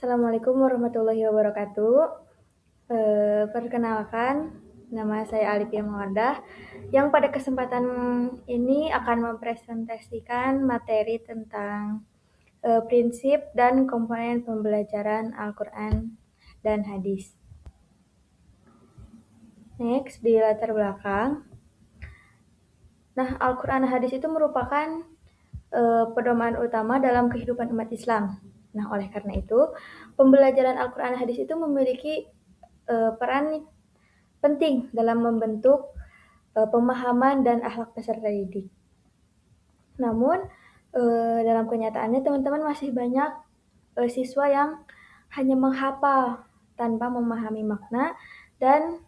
Assalamualaikum warahmatullahi wabarakatuh. Perkenalkan, nama saya Alifia Mawaddah, yang pada kesempatan ini akan mempresentasikan materi tentang prinsip dan komponen pembelajaran Al-Quran dan Hadis. Next, di latar belakang. Nah, Al-Quran dan Hadis itu merupakan pedoman utama dalam kehidupan umat Islam. Nah, oleh karena itu, pembelajaran Al-Quran dan Hadis itu memiliki peran penting dalam membentuk pemahaman dan akhlak peserta didik. Namun, dalam kenyataannya teman-teman masih banyak siswa yang hanya menghafal tanpa memahami makna dan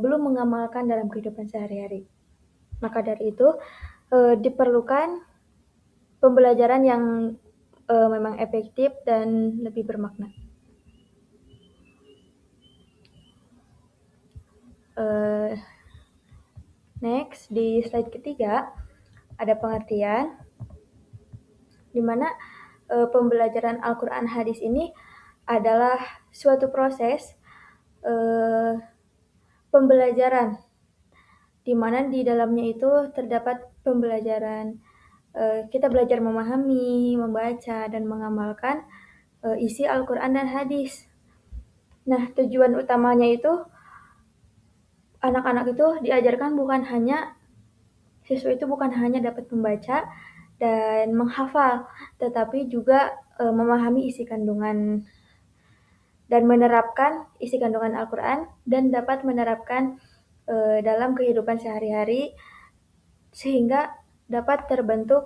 belum mengamalkan dalam kehidupan sehari-hari. Maka dari itu, diperlukan pembelajaran yang memang efektif dan lebih bermakna. Next, di slide ketiga ada pengertian di mana pembelajaran Al-Quran Hadis ini adalah suatu proses pembelajaran di mana di dalamnya itu terdapat pembelajaran kita belajar memahami, membaca, dan mengamalkan isi Al-Quran dan Hadis. Nah, tujuan utamanya itu anak-anak itu diajarkan siswa itu bukan hanya dapat membaca dan menghafal, tetapi juga memahami isi kandungan dan menerapkan isi kandungan Al-Quran dan dapat menerapkan dalam kehidupan sehari-hari sehingga dapat terbentuk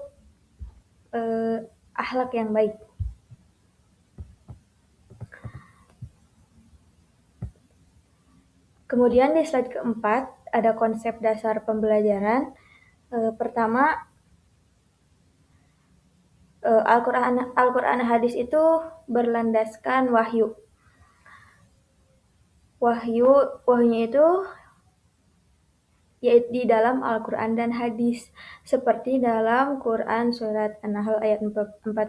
akhlak yang baik. Kemudian di slide keempat ada konsep dasar pembelajaran. Pertama, Al-Quran Hadis itu berlandaskan wahyu. Wahyunya itu yaitu di dalam Al-Quran dan Hadis, seperti dalam Quran Surat An-Nahl ayat 44,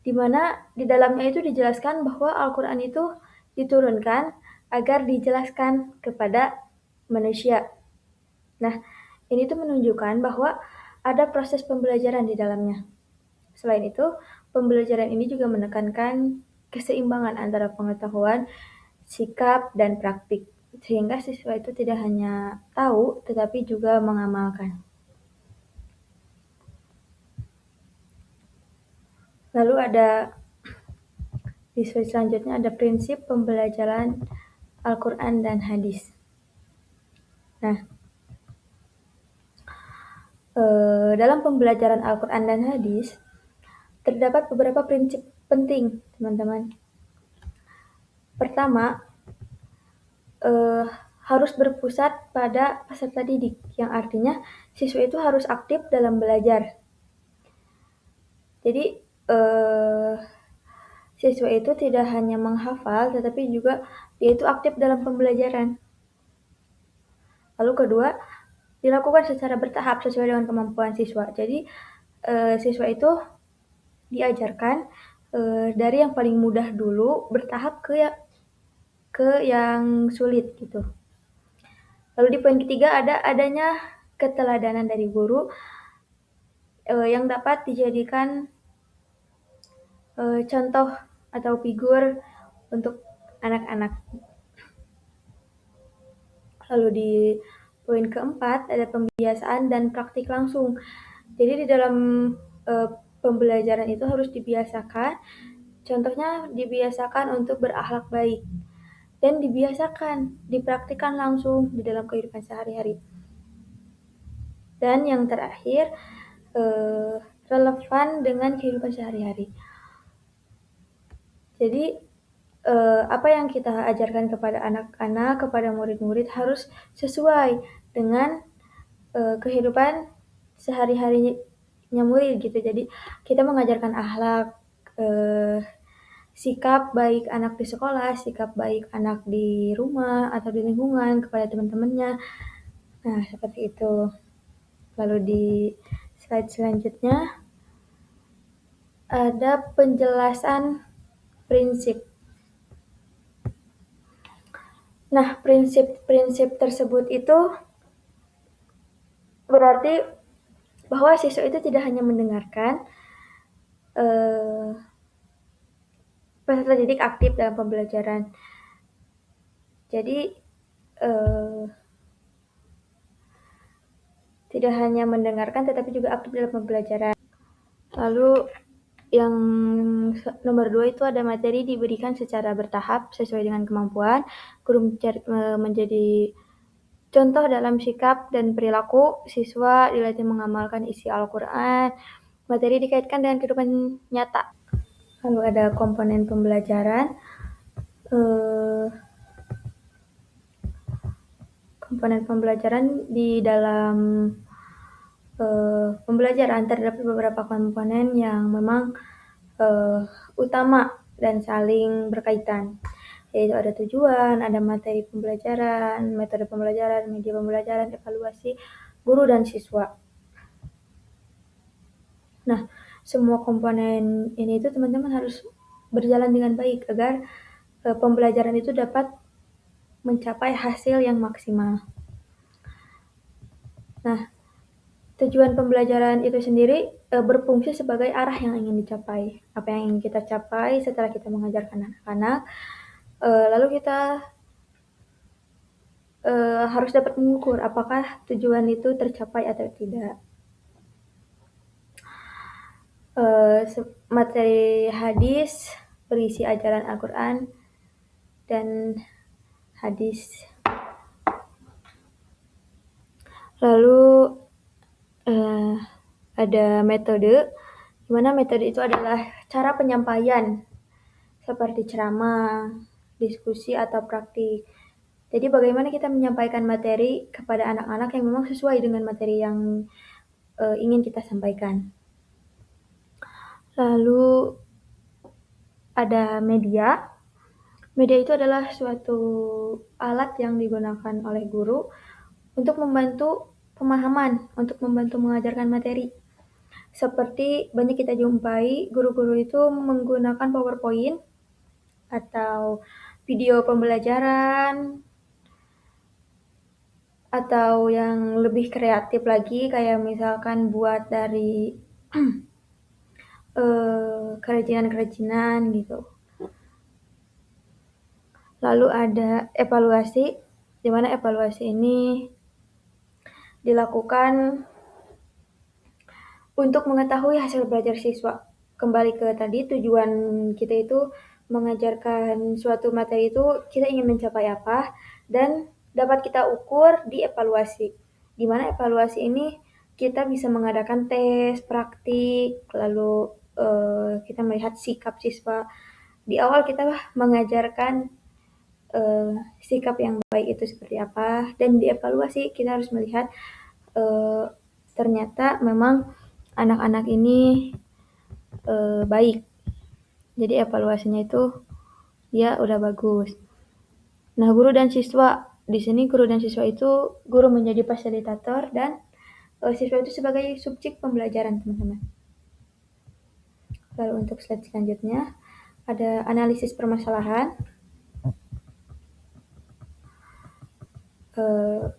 di mana di dalamnya itu dijelaskan bahwa Al-Quran itu diturunkan agar dijelaskan kepada manusia. Nah, ini tuh menunjukkan bahwa ada proses pembelajaran di dalamnya. Selain itu, pembelajaran ini juga menekankan keseimbangan antara pengetahuan, sikap, dan praktik, sehingga siswa itu tidak hanya tahu, tetapi juga mengamalkan. Lalu di slide selanjutnya ada prinsip pembelajaran Al-Quran dan Hadis. Nah, dalam pembelajaran Al-Quran dan Hadis, terdapat beberapa prinsip penting, teman-teman. Pertama, harus berpusat pada peserta didik, yang artinya siswa itu harus aktif dalam belajar. Jadi, siswa itu tidak hanya menghafal, tetapi juga dia itu aktif dalam pembelajaran. Lalu kedua, dilakukan secara bertahap sesuai dengan kemampuan siswa. Jadi, siswa itu diajarkan dari yang paling mudah dulu, bertahap ke yang sulit gitu. Lalu di poin ketiga adanya keteladanan dari guru yang dapat dijadikan contoh atau figur untuk anak-anak. Lalu di poin keempat ada pembiasaan dan praktik langsung. Jadi di dalam pembelajaran itu harus dibiasakan, contohnya dibiasakan untuk berakhlak baik dan dibiasakan, dipraktikkan langsung di dalam kehidupan sehari-hari. Dan yang terakhir, relevan dengan kehidupan sehari-hari. Jadi, apa yang kita ajarkan kepada anak-anak, kepada murid-murid harus sesuai dengan kehidupan sehari-harinya murid gitu. Jadi, kita mengajarkan akhlak, sikap baik anak di sekolah, sikap baik anak di rumah atau di lingkungan kepada teman-temannya. Nah, seperti itu. Lalu di slide selanjutnya ada penjelasan prinsip. Nah, prinsip-prinsip tersebut itu berarti bahwa siswa itu tidak hanya mendengarkan, peserta didik aktif dalam pembelajaran. Jadi, tidak hanya mendengarkan tetapi juga aktif dalam pembelajaran. Lalu yang nomor 2 itu ada materi diberikan secara bertahap sesuai dengan kemampuan. Guru menjadi contoh dalam sikap dan perilaku. Siswa dilatih mengamalkan isi Al-Quran. Materi dikaitkan dengan kehidupan nyata. Lalu ada komponen pembelajaran. Komponen pembelajaran di dalam pembelajaran terdapat beberapa komponen yang memang utama dan saling berkaitan, yaitu ada tujuan, ada materi pembelajaran, metode pembelajaran, media pembelajaran, evaluasi guru dan siswa. Nah, semua komponen ini itu teman-teman harus berjalan dengan baik agar pembelajaran itu dapat mencapai hasil yang maksimal. Nah, tujuan pembelajaran itu sendiri berfungsi sebagai arah yang ingin dicapai. Apa yang ingin kita capai setelah kita mengajarkan anak-anak, lalu kita harus dapat mengukur apakah tujuan itu tercapai atau tidak. Materi hadis berisi ajaran Al-Quran dan hadis. Lalu ada metode, di mana metode itu adalah cara penyampaian seperti ceramah, diskusi, atau praktik. Jadi bagaimana kita menyampaikan materi kepada anak-anak yang memang sesuai dengan materi yang ingin kita sampaikan. Lalu ada media. Media itu adalah suatu alat yang digunakan oleh guru untuk membantu pemahaman, untuk membantu mengajarkan materi. Seperti banyak kita jumpai guru-guru itu menggunakan PowerPoint atau video pembelajaran, atau yang lebih kreatif lagi kayak misalkan buat dari kerajinan-kerajinan gitu. Lalu ada evaluasi, di mana evaluasi ini dilakukan untuk mengetahui hasil belajar siswa. Kembali ke tadi, tujuan kita itu mengajarkan suatu materi itu kita ingin mencapai apa, dan dapat kita ukur di evaluasi. Di mana evaluasi ini kita bisa mengadakan tes, praktik, lalu kita melihat sikap siswa. Di awal kita mengajarkan sikap yang baik itu seperti apa, dan di evaluasi kita harus melihat ternyata memang anak-anak ini baik. Jadi evaluasinya itu ya udah bagus. Nah, guru dan siswa di sini, guru dan siswa itu guru menjadi fasilitator dan siswa itu sebagai subjek pembelajaran, teman-teman. Lalu untuk slide selanjutnya ada analisis permasalahan.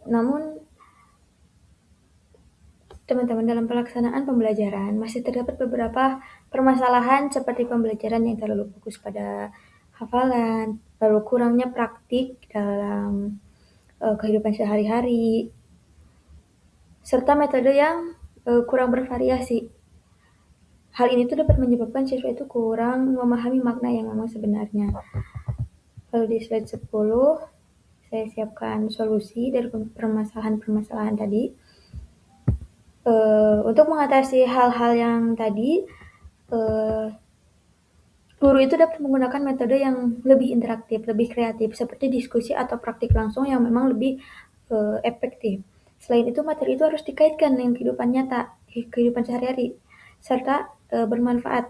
Namun teman-teman, dalam pelaksanaan pembelajaran masih terdapat beberapa permasalahan seperti pembelajaran yang terlalu fokus pada hafalan, lalu kurangnya praktik dalam kehidupan sehari-hari, serta metode yang kurang bervariasi. Hal ini tuh dapat menyebabkan siswa itu kurang memahami makna yang memang sebenarnya. Lalu di slide 10, saya siapkan solusi dari permasalahan-permasalahan tadi. Untuk mengatasi hal-hal yang tadi, guru itu dapat menggunakan metode yang lebih interaktif, lebih kreatif, seperti diskusi atau praktik langsung yang memang lebih efektif. Selain itu, materi itu harus dikaitkan dengan kehidupan nyata, kehidupan sehari-hari, serta bermanfaat.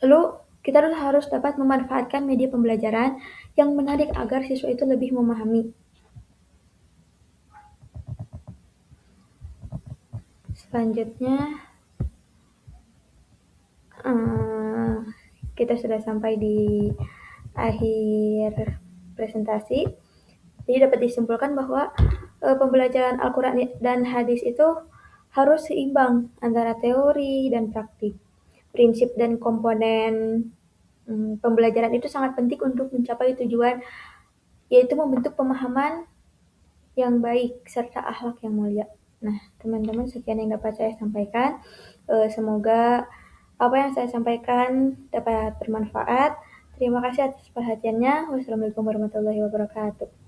Lalu, kita harus dapat memanfaatkan media pembelajaran yang menarik agar siswa itu lebih memahami. Selanjutnya, kita sudah sampai di akhir presentasi. Jadi dapat disimpulkan bahwa pembelajaran Al-Quran dan hadis itu harus seimbang antara teori dan praktik. Prinsip dan komponen pembelajaran itu sangat penting untuk mencapai tujuan, yaitu membentuk pemahaman yang baik serta akhlak yang mulia. Nah, teman-teman, sekian yang dapat saya sampaikan. Semoga apa yang saya sampaikan dapat bermanfaat. Terima kasih atas perhatiannya. Wassalamualaikum warahmatullahi wabarakatuh.